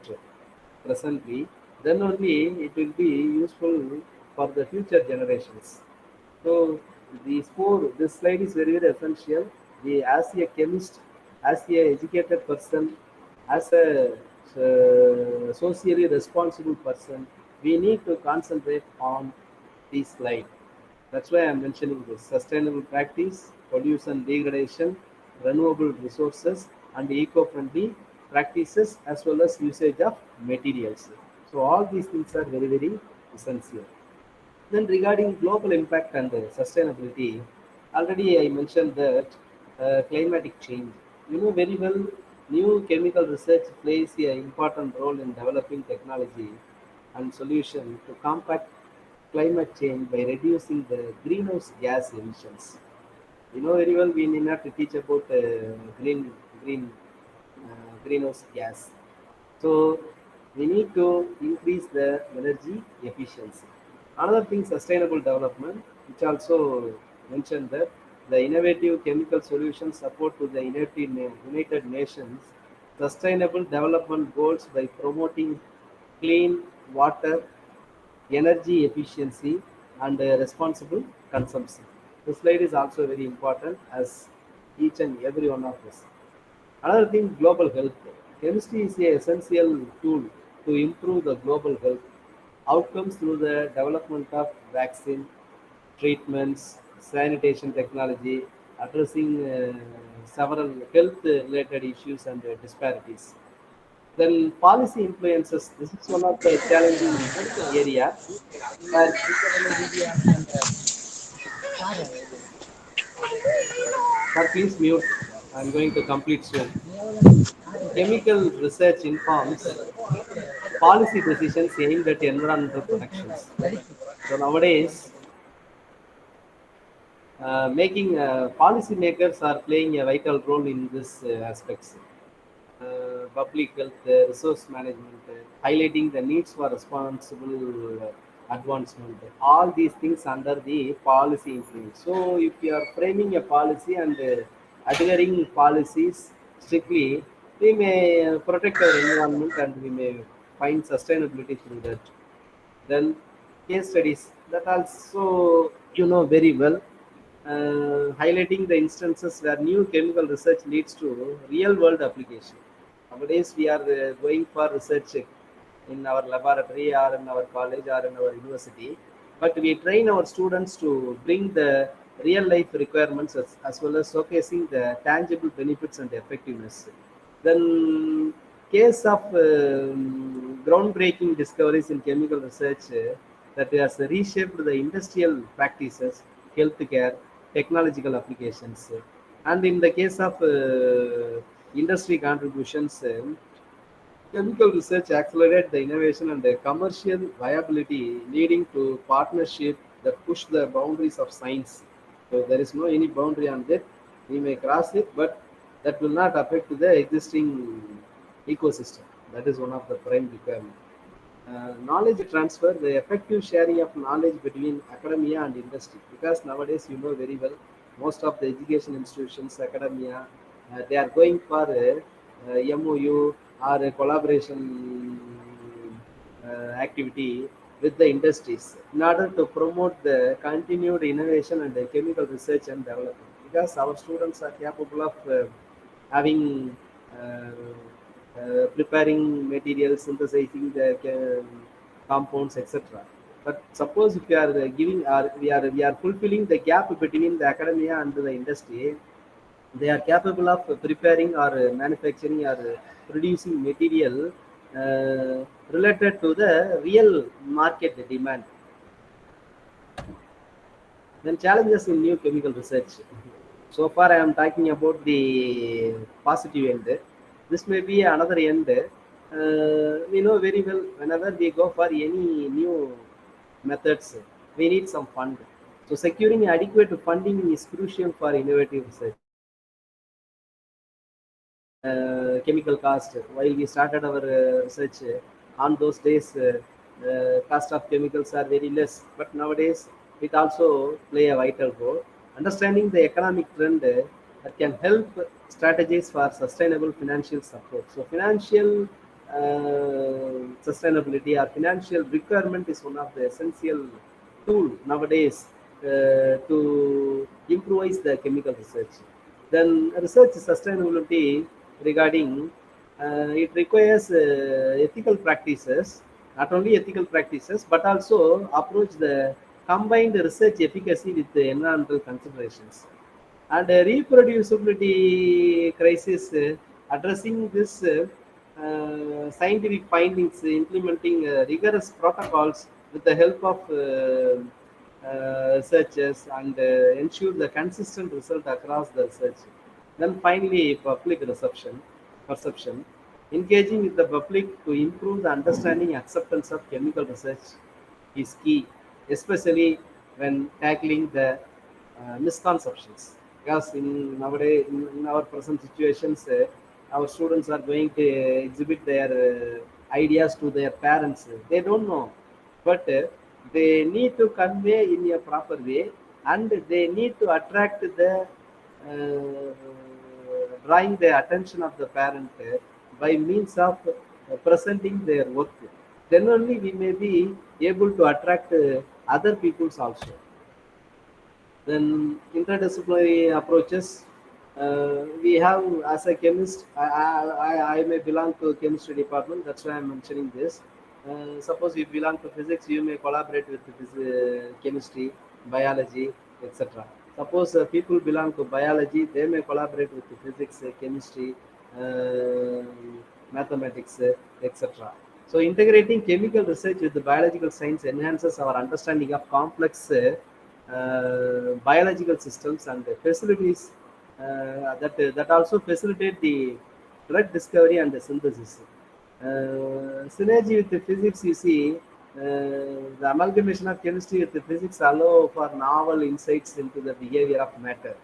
presently. Then only it will be useful for the future generations. So this slide is very very essential. As a chemist, as a educated person, as a socially responsible person, we need to concentrate on this slide. That's why I'm mentioning this sustainable practice, pollution degradation, renewable resources, and eco-friendly practices as well as usage of materials. So all these things are very very essential. Then regarding global impact and sustainability, already I mentioned that climatic change. You know very well, new chemical research plays an important role in developing technology and solution to combat climate change by reducing the greenhouse gas emissions. You know very well we need not to teach about green greenhouse gas. So we need to increase the energy efficiency. Another thing, sustainable development, which also mentioned that the innovative chemical solutions support to the United Nations sustainable development goals by promoting clean water, energy efficiency, and responsible consumption. This slide is also very important as each and every one of us. Another thing, global health. Chemistry is an essential tool to improve the global health outcomes through the development of vaccine, treatments, sanitation technology, addressing several health related issues and disparities. Then policy influences. This is one of the challenging area where. Sir, please mute. I'm going to complete soon. Chemical research informs policy decisions aimed at environmental protections. So nowadays, making policymakers are playing a vital role in this aspects. Public health, resource management, highlighting the needs for responsible advancement. All these things under the policy influence. So, if you are framing a policy and adhering policies strictly, we may protect our environment and we may find sustainability through that. Then case studies that also you know very well, highlighting the instances where new chemical research leads to real world application. Nowadays we are going for research in our laboratory or in our college or in our university, but we train our students to bring the real life requirements as well as showcasing the tangible benefits and effectiveness. Then, case of groundbreaking discoveries in chemical research that has reshaped the industrial practices, healthcare, technological applications. And in the case of industry contributions, chemical research accelerates the innovation and the commercial viability, leading to partnership that push the boundaries of science. So there is no any boundary on that. We may cross it, but that will not affect the existing ecosystem. That is one of the prime requirement. Knowledge transfer, the effective sharing of knowledge between academia and industry. Because nowadays, you know very well, most of the education institutions, academia, they are going for a, MOU or a collaboration activity with the industries in order to promote the continued innovation and the chemical research and development. Because our students are capable of having preparing materials, synthesizing the compounds, etc. But suppose if we are giving, or we are fulfilling the gap between the academia and the industry, they are capable of preparing or manufacturing or producing material related to the real market demand. Then challenges in new chemical research. So far, I am talking about the positive end. This may be another end. We know very well whenever we go for any new methods, we need some fund. So securing adequate funding is crucial for innovative research. Chemical cost. While we started our research on those days, cost of chemicals are very less. But nowadays, it also play a vital role. Understanding the economic trend that can help strategies for sustainable financial support. So financial sustainability or financial requirement is one of the essential tool nowadays to improvise the chemical research. Then research sustainability regarding it requires ethical practices, not only ethical practices, but also approach the combined research efficacy with the environmental considerations. And reproducibility crisis, addressing this scientific findings, implementing rigorous protocols with the help of researchers and ensure the consistent result across the research. Then finally, public perception, engaging with the public to improve the understanding acceptance of chemical research is key, especially when tackling the misconceptions. Because in nowadays, in our present situations, our students are going to exhibit their ideas to their parents. They don't know, but they need to convey in a proper way, and they need to attract the drawing the attention of the parent by means of presenting their work. Then only we may be able to attract other peoples also. Then interdisciplinary approaches. We have as a chemist, I may belong to chemistry department. That's why I'm mentioning this. Suppose you belong to physics, you may collaborate with chemistry, biology, etc. Suppose people belong to biology, they may collaborate with the physics, chemistry, uh, mathematics, etc. So integrating chemical research with the biological science enhances our understanding of complex biological systems and facilities that also facilitate the drug discovery and the synthesis. Synergy with the physics, you see, the amalgamation of chemistry with the physics allow for novel insights into the behavior of matter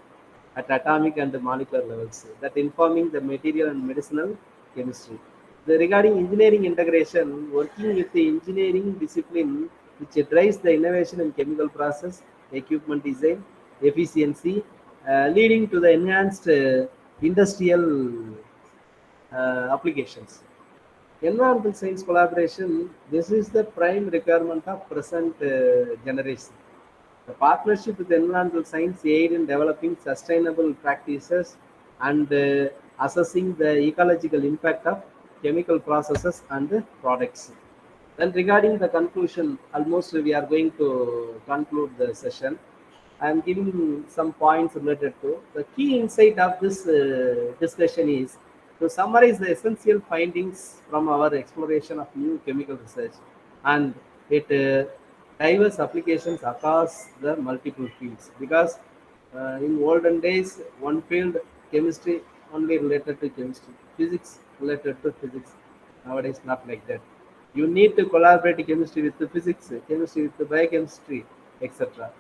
at atomic and molecular levels that informing the material and medicinal chemistry. Regarding engineering integration, working with the engineering discipline which drives the innovation in chemical process, equipment design, efficiency, leading to the enhanced industrial applications. Environmental science collaboration, this is the prime requirement of present generation. The partnership with environmental science aid in developing sustainable practices and assessing the ecological impact of chemical processes and products. Then regarding the conclusion, almost we are going to conclude the session. I am giving some points related to the key insight of this discussion is to summarize the essential findings from our exploration of new chemical research and it diverse applications across the multiple fields because in olden days one field chemistry only related to chemistry, physics related to physics. Nowadays not like that. You need to collaborate chemistry with the physics, chemistry with the biochemistry, etc.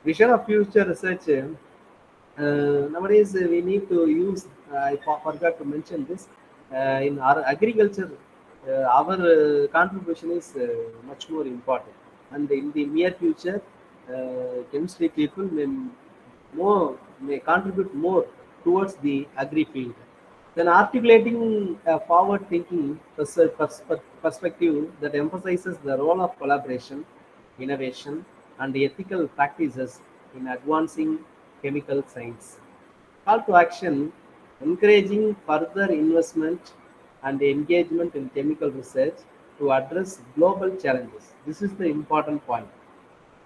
Vision of future research. Nowadays, we need to use. Forgot to mention this. In our agriculture, our contribution is much more important. And in the near future, chemistry people may contribute more towards the agri field. Then articulating a forward-thinking perspective that emphasizes the role of collaboration, innovation, and ethical practices in advancing chemical science. Call to action, encouraging further investment and engagement in chemical research to address global challenges. This is the important point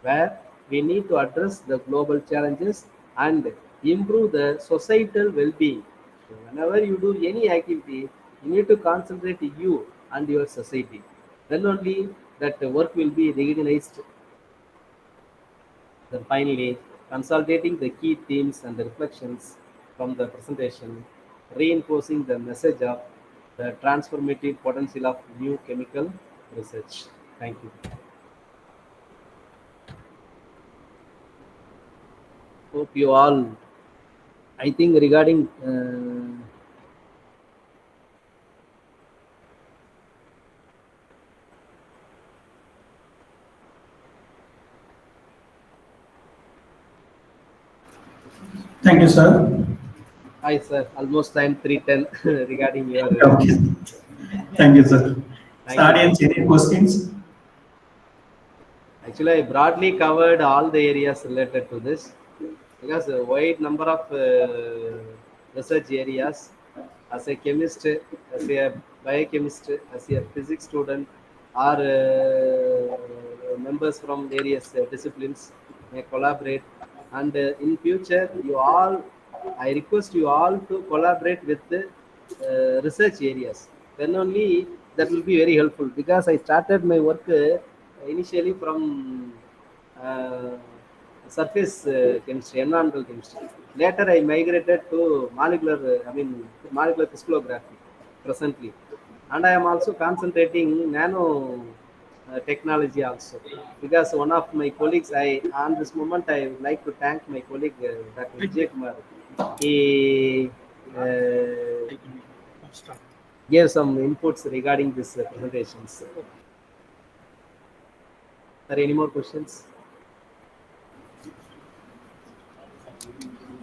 where we need to address the global challenges and improve the societal well-being. So whenever you do any activity, you need to concentrate you and your society. Then only that work will be recognized. Then finally, consolidating the key themes and the reflections from the presentation, reinforcing the message of the transformative potential of new chemical research. Thank you. Hope you all. I think regarding Thank you, sir. hi sir, almost time 3:10 regarding your. Okay. Thank you, sir. So, Thank you. audience, any questions? Actually, I broadly covered all the areas related to this because a wide number of research areas as a chemist, as a biochemist, as a physics student, or members from various disciplines may collaborate. And in future, you all, I request you all to collaborate with the research areas. Then only that will be very helpful because I started my work initially from uh, surface chemistry, environmental chemistry. Later, I migrated to molecular crystallography presently, and I am also concentrating nano technology also because one of my colleagues, I on this moment I would like to thank my colleague Dr. Vijay Kumar. He gave some inputs regarding this presentations. Are there any more questions?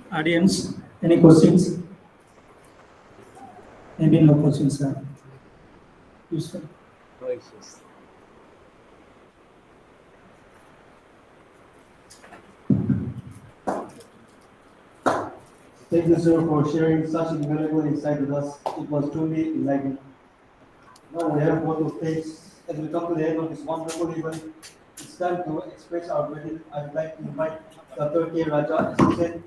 Audience, any questions? Maybe no questions, sir. Yes, sir. No issues. Thank you, sir, for sharing such invaluable insight with us. It was truly enlightening. Now we have vote of thanks. As we come to the end of this wonderful event, it's time to express our gratitude. I'd like to invite Dr. K. Raja, Assistant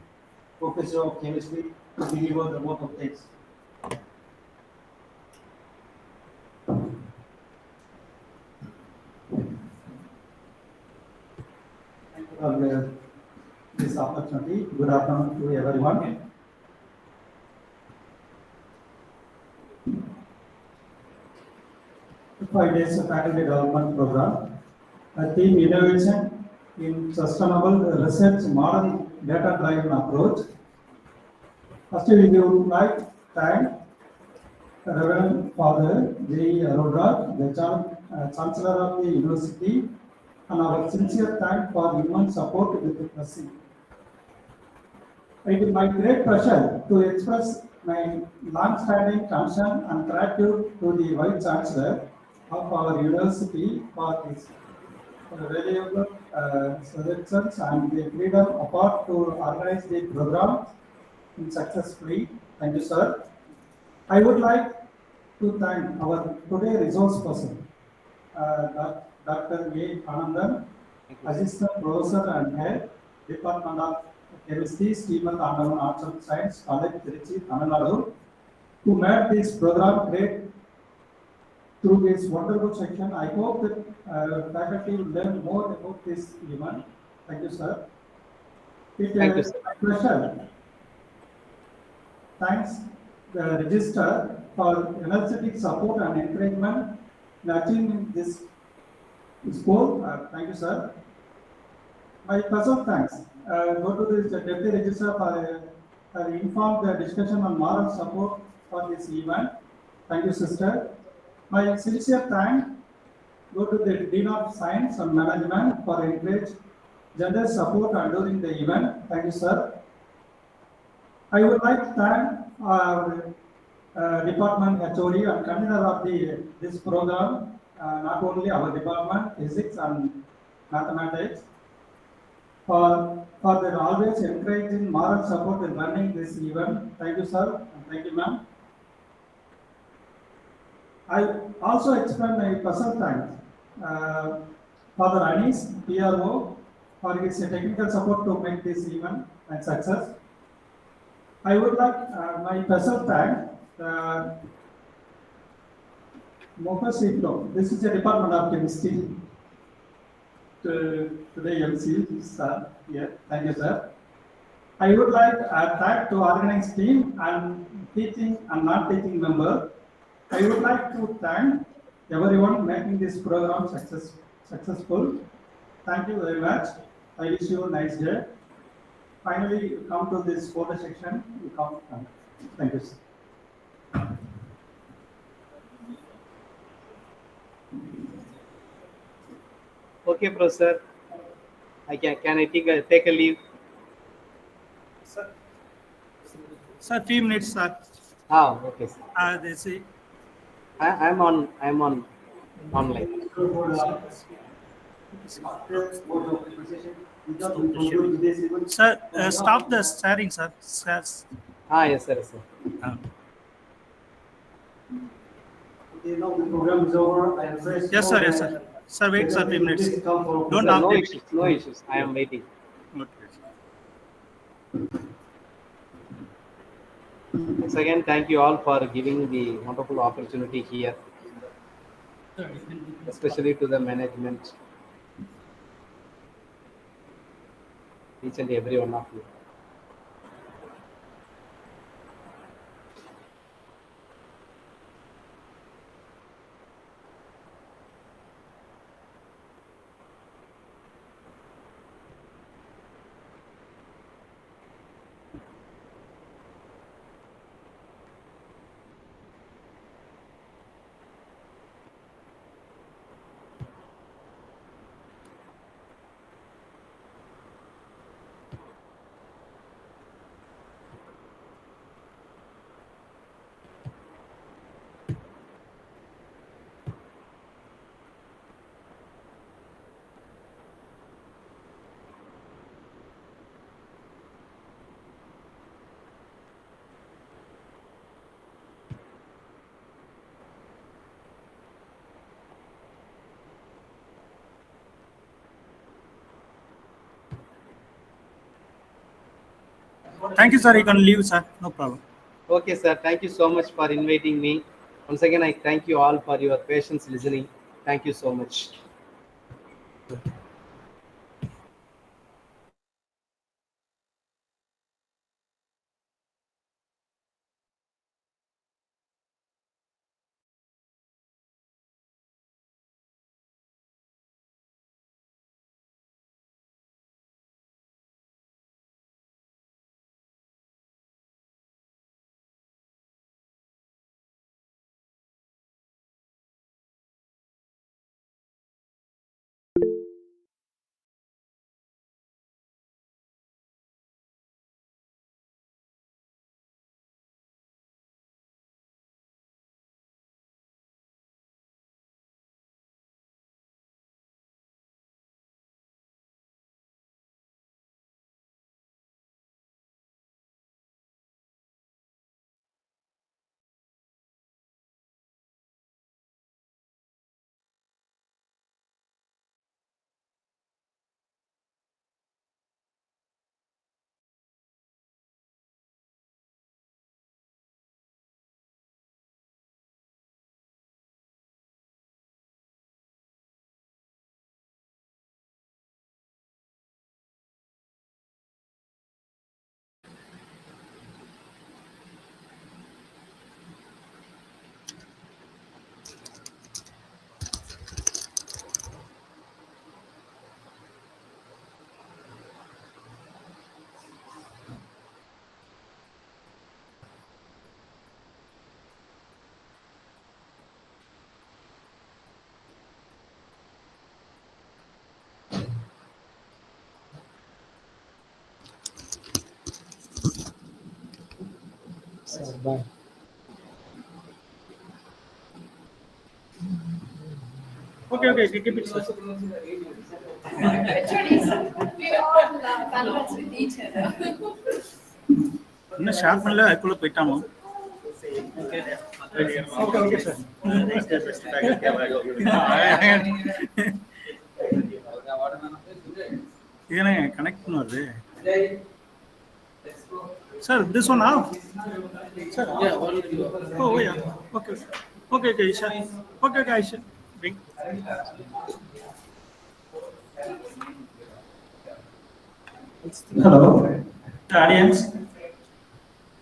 Professor of Chemistry, to deliver the vote of thanks. this opportunity. Good afternoon to everyone. The 5 days faculty development program. Theme innovation in sustainable research model data driven approach. First, we would like to thank Reverend Father J. Arora, the Chancellor of the University, and our sincere thanks for immense support with the blessing. It is my great pleasure to express my long-standing concern and gratitude to the Vice Chancellor of our university for his valuable suggestions and the freedom apart to organize the program successfully. Thank you, sir. I would like to thank our today resource person, Dr. A. Anandan, Assistant Professor and Head, Department of Chemistry, Srimad Andaman Arts and Science, College, Trichy, Tamil Nadu, who made this program great through this wonderful section. I hope that faculty will learn more about this event. Thank you, sir. Thank you, sir. My pleasure. Thanks, the Register, for energetic support and encouragement in achieving this goal. Thank you, sir. My special thanks go to the Deputy Register for informed the discussion on moral support for this event. Thank you, sister. My sincere thanks go to the Dean of Science and Management for encourage generous support during the event. Thank you, sir. I would like to thank our department HOD and convener of this program, not only our department, physics and mathematics, for their always encouraging moral support in running this event. Thank you, sir, and thank you, ma'am. I also extend my personal thanks Father Anis, PRO, for his technical support to make this event a success. I would like my special thanks Mofas Iplo. This is a Department of Chemistry. Today MC sir here. Thank you, sir. I would like to thank to organizing team and teaching and non-teaching member. I would like to thank everyone making this program successful. Thank you very much. I wish you a nice day. Finally, you come to this photo section. You come. Thank you, sir. Okay, Professor. Can I take a leave? Sir, few minutes, sir. Okay, sir. They say, I'm on online. sir, stop the sharing, sir. Sir. Yes, sir. Okay, now the program is over. I refresh. Yes, sir. Yes, sir. Sir, wait, sir, few minutes. Please come for Don't No update. issues. No issues. I am waiting. Okay. Once again, thank you all for giving the wonderful opportunity here, especially to the management, each and every one of you. Thank you, sir. You can leave, sir. No problem. Okay, sir. Thank you so much for inviting me. Once again, I thank you all for your patience listening. Thank you so much. Bye. Okay, keep it, sir. Actually, we all converse with each other. இன்னும் share பண்ணல அதுக்குள்ள போயிட்டாமா. Okay, sir. ಇದನ್ನ connect ನೋಡ್ರಿ sir this one of sir oh yeah okay Aisha okay Aisha bring Hello, audience.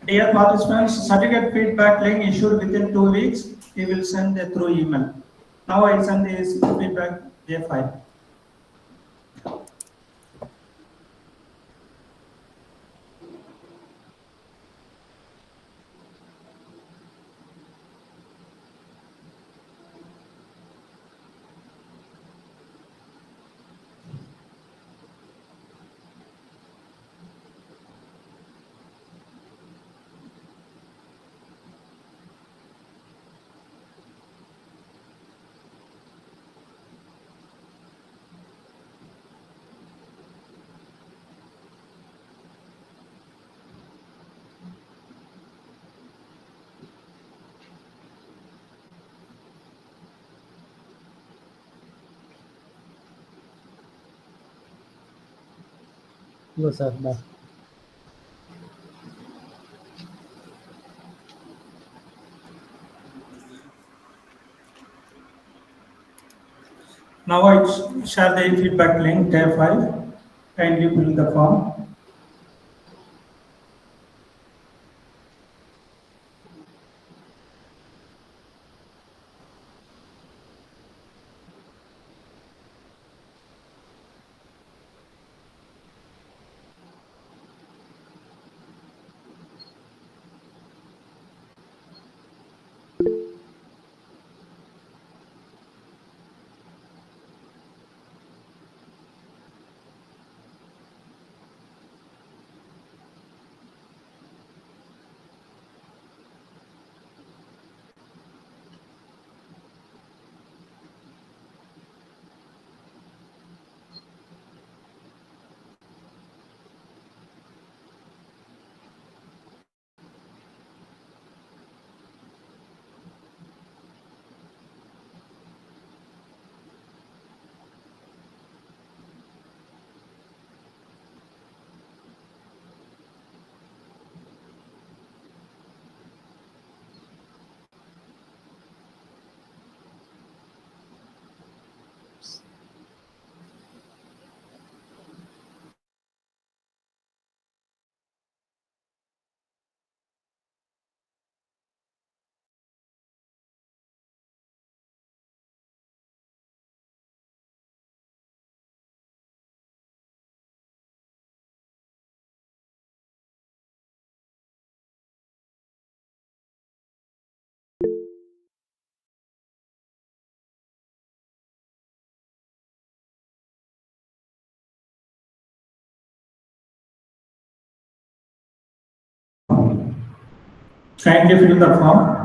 Dear participants, certificate feedback link issued within 2 weeks. We will send it through email. Now I send this feedback J5. No, sir. Bye. Now I share the feedback link tab 5. Kindly fill the form. Kindly fill the form.